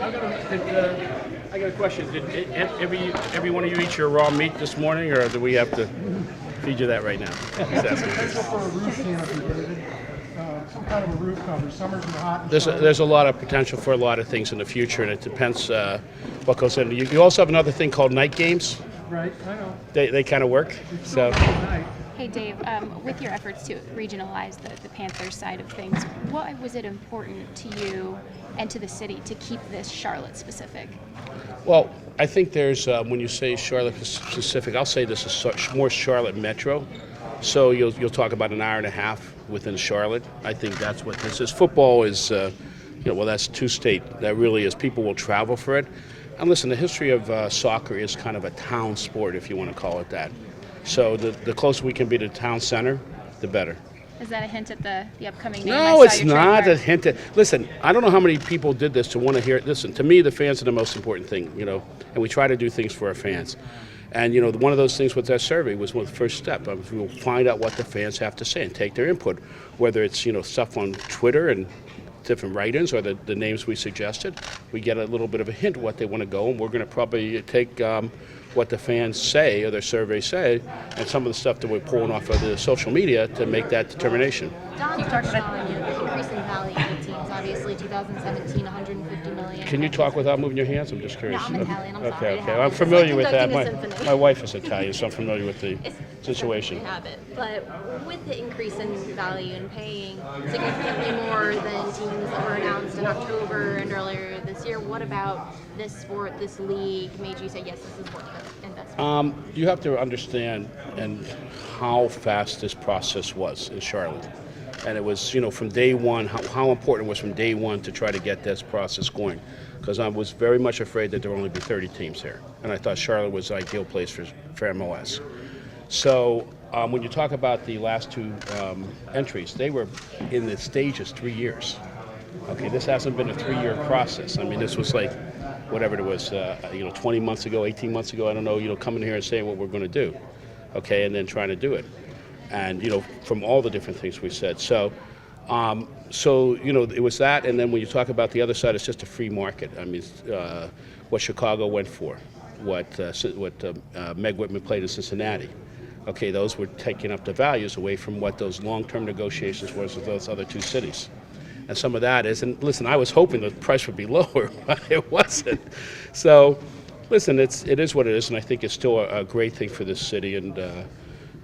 I got a question. Did every one of you eat your raw meat this morning, or do we have to feed you that right now? Potential for a roof canopy, David. Some kind of a roof cover. Summer's been hot. There's a lot of potential for a lot of things in the future, and it depends what goes in. You also have another thing called night games. Right, I know. They kind of work. So. Hey Dave, with your efforts to regionalize the Panthers side of things, why was it important to you and to the city to keep this Charlotte specific? Well, I think there's, when you say Charlotte specific, I'll say this is more Charlotte Metro. So you'll talk about an hour and a half within Charlotte. I think that's what this is. Football is, well, that's two-state. That really is. People will travel for it. And listen, the history of soccer is kind of a town sport, if you want to call it that. So the closer we can be to the town center, the better. Is that a hint at the upcoming name? No, it's not a hint at. Listen, I don't know how many people did this to want to hear it. Listen, to me, the fans are the most important thing, and we try to do things for our fans. And, one of those things with that survey was one of the first step. We'll find out what the fans have to say and take their input, whether it's, stuff on Twitter and different write-ins or the names we suggested. We get a little bit of a hint what they want to go, and we're going to probably take what the fans say or their surveys say and some of the stuff that we're pulling off of the social media to make that determination. Don touched on the increase in value of the teams. Obviously, 2017, 150 million. Can you talk without moving your hands? I'm just curious. No, I'm Italian. I'm okay, sorry. okay. I'm familiar with that. My My wife is Italian, so I'm familiar with the situation. Habit. But with the increase in value and paying significantly more than teams that were announced in October and earlier this year, what about this sport, this league, made you say, yes, this is worth the investment? You have to understand how fast this process was in Charlotte. And it was, from day one, how important it was from day one to try to get this process going. Because I was very much afraid that there would only be 30 teams here. And I thought Charlotte was the ideal place for MLS. So when you talk about the last two entries, they were in the stages 3 years. Okay, this hasn't been a 3-year process. I mean, this was like, whatever it was, 20 months ago, 18 months ago, I don't know, coming here and saying what we're going to do. Okay, and then trying to do it. And, from all the different things we said. So, it was that. And then when you talk about the other side, it's just a free market. I mean, what Chicago went for, what Meg Whitman played in Cincinnati. Okay, those were taking up the values away from what those long-term negotiations was with those other two cities. And some of that is, and listen, I was hoping the price would be lower, but it wasn't. So, listen, it is what it is, and I think it's still a great thing for this city. And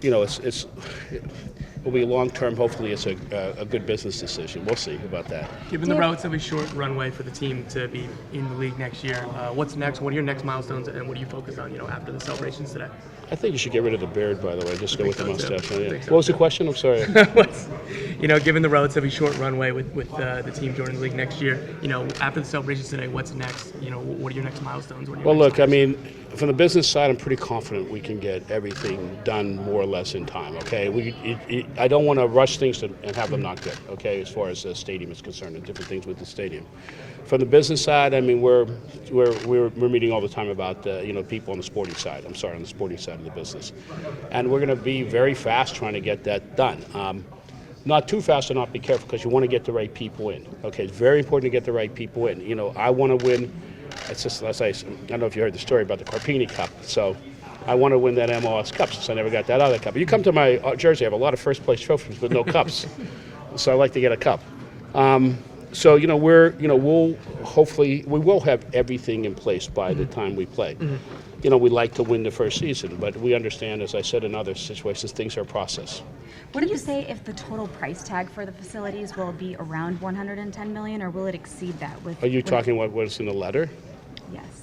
it'll be long term. Hopefully, it's a good business decision. We'll see about that. Given the relatively short runway for the team to be in the league next year, what's next? What are your next milestones, and what are you focused on? After the celebrations today. I think you should get rid of the beard, by the way. Just go with the mustache. Yeah. What was the question? I'm sorry. Given the relatively short runway with the team joining the league next year, after the celebrations today, what's next? What are your next milestones? Well, look, I mean, from the business side, I'm pretty confident we can get everything done more or less in time. Okay, I don't want to rush things and have them not good. Okay, as far as the stadium is concerned and different things with the stadium. From the business side, I mean, we're meeting all the time about people on the sporting side. I'm sorry, on the sporting side of the business, and we're going to be very fast trying to get that done. Not too fast or not be careful, because you want to get the right people in. Okay, it's very important to get the right people in. I want to win. It's just, I don't know if you heard the story about the Carpini Cup. So I want to win that MLS Cup since I never got that other cup. You come to my jersey, I have a lot of first place trophies with no cups. So I like to get a cup. So we will have everything in place by the time we play. Mm-hmm. We like to win the first season, but we understand, as I said in other situations, things are a process. What do you say if the total price tag for the facilities will be around $110 million, or will it exceed that? Are you talking what was in the letter? Yes.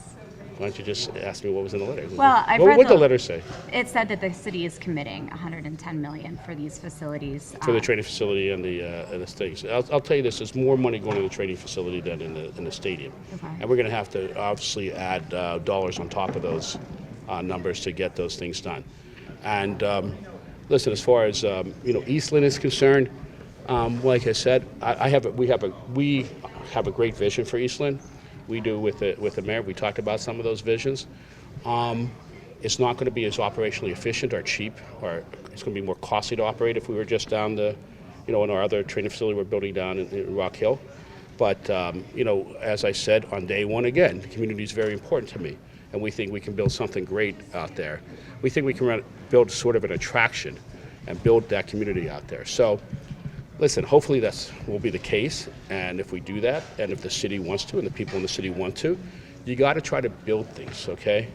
Why don't you just ask me what was in the letter? Well, what did the letter say? It said that the city is committing $110 million for these facilities. For the training facility and the things. I'll tell you this: there's more money going to the training facility than in the stadium, okay. And we're going to have to obviously add dollars on top of those numbers to get those things done. And listen, as far as Eastland is concerned, like I said, we have a great vision for Eastland. We do with the mayor. We talked about some of those visions. It's not going to be as operationally efficient or cheap, or it's going to be more costly to operate if we were just down in our other training facility we're building down in Rock Hill. But, as I said on day one again, the community is very important to me. And we think we can build something great out there. We think we can build sort of an attraction and build that community out there. So, listen, hopefully that will be the case. And if we do that, and if the city wants to, and the people in the city want to, you got to try to build things, okay?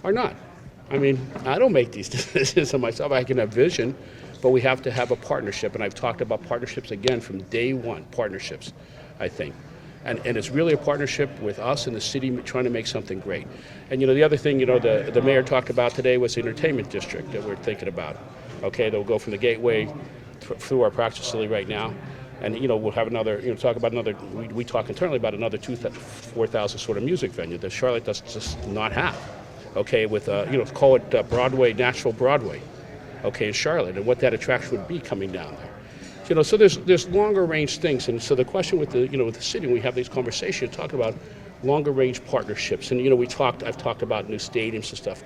Or not. I mean, I don't make these decisions on myself. I can have vision, but we have to have a partnership. And I've talked about partnerships again from day one, partnerships, I think. And it's really a partnership with us and the city trying to make something great. And, the other thing, the mayor talked about today was the entertainment district that we're thinking about. Okay, they'll go from the gateway through our practice facility right now. And, we'll have another, talk about another, we talk internally about another 4,000 sort of music venue that Charlotte does just not have. Okay, with, call it Broadway, Nashville Broadway, okay, in Charlotte, and what that attraction would be coming down there. So there's longer range things, and so the question with the with the city, when we have these conversations, talk about longer range partnerships, and I've talked about new stadiums and stuff,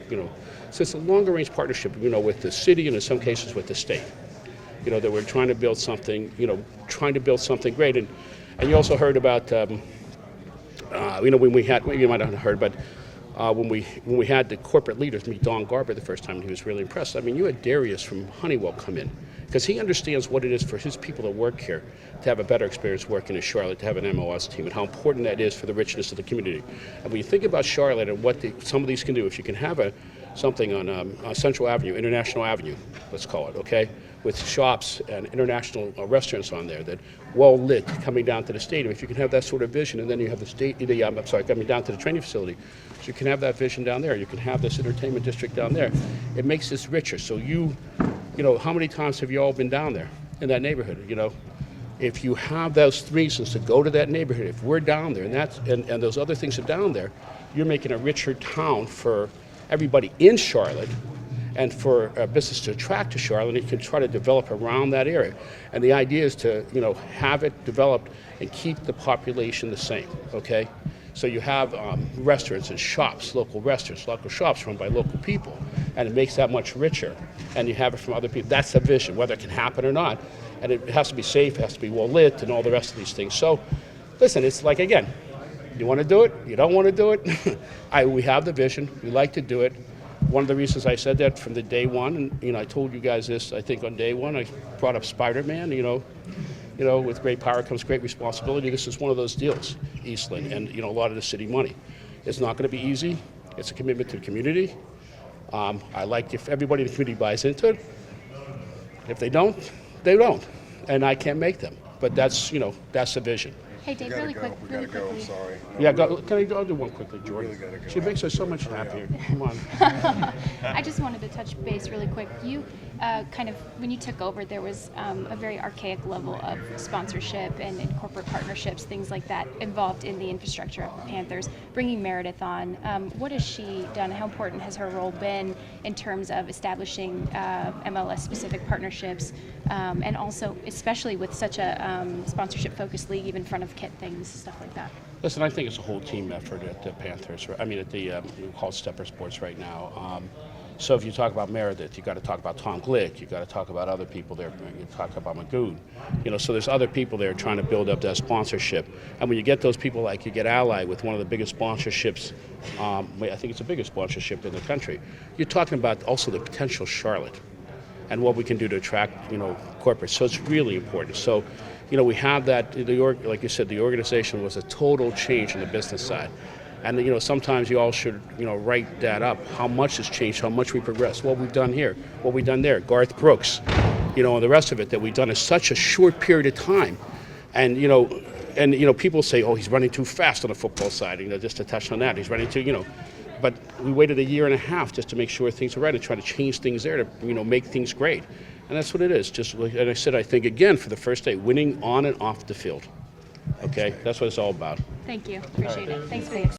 so it's a longer range partnership, with the city and in some cases with the state, that we're trying to build something, great, and you also heard about, when we had, you might not have heard, but when we had the corporate leaders meet Don Garber the first time, he was really impressed. I mean, you had Darius from Honeywell come in, because he understands what it is for his people that work here to have a better experience working in Charlotte, to have an MLS team, and how important that is for the richness of the community. And when you think about Charlotte and what some of these can do, if you can have something on Central Avenue, International Avenue, let's call it, okay, with shops and international restaurants on there that well lit coming down to the stadium, if you can have that sort of vision, and then you have coming down to the training facility, so you can have that vision down there, you can have this entertainment district down there, it makes this richer. So how many times have you all been down there in that neighborhood? If you have those reasons to go to that neighborhood, if we're down there and those other things are down there, you're making a richer town for everybody in Charlotte and for business to attract to Charlotte. And you can try to develop around that area. And the idea is to, have it developed and keep the population the same, okay? So you have restaurants and shops, local shops run by local people, and it makes that much richer. And you have it from other people. That's the vision, whether it can happen or not. And it has to be safe, it has to be well lit, and all the rest of these things. So, listen, it's like, again, you want to do it, you don't want to do it. We have the vision, we like to do it. One of the reasons I said that from the day one, and I told you guys this, I think on day one, I brought up Spider-Man, with great power comes great responsibility. This is one of those deals, Eastland, and a lot of the city money. It's not going to be easy. It's a commitment to the community. I like if everybody in the community buys into it. If they don't, they don't, and I can't make them. But that's the vision. Hey, Dave, really quickly. I'm sorry. Yeah, I'll do one quickly, Jordan. Really gotta go. She makes us so much happier. Come on. I just wanted to touch base really quick. You when you took over, there was a very archaic level of sponsorship and corporate partnerships, things like that, involved in the infrastructure of the Panthers. Bringing Meredith on, what has she done? How important has her role been in terms of establishing MLS-specific partnerships, and also, especially with such a sponsorship-focused league, even front of kit things, stuff like that? Listen, I think it's a whole team effort at the Panthers. I mean, at the we call it Tepper Sports right now. So if you talk about Meredith, you got to talk about Tom Glick. You got to talk about other people there. You talk about Magoon. So there's other people there trying to build up that sponsorship. And when you get those people, like you get allied with one of the biggest sponsorships, I think it's the biggest sponsorship in the country. You're talking about also the potential Charlotte and what we can do to attract, corporates. So it's really important. So, we have that. Like you said, the organization was a total change on the business side. And sometimes you all should write that up. How much has changed? How much we progressed? What we've done here? What we've done there? Garth Brooks, and the rest of it that we've done in such a short period of time. And people say, oh, he's running too fast on the football side. Just to touch on that, he's running too. But we waited a year and a half just to make sure things are right and try to change things there to make things great. And that's what it is. Just like I said, I think again for the first day, winning on and off the field. Okay, that's what it's all about. Thank you. Appreciate it. Thanks for the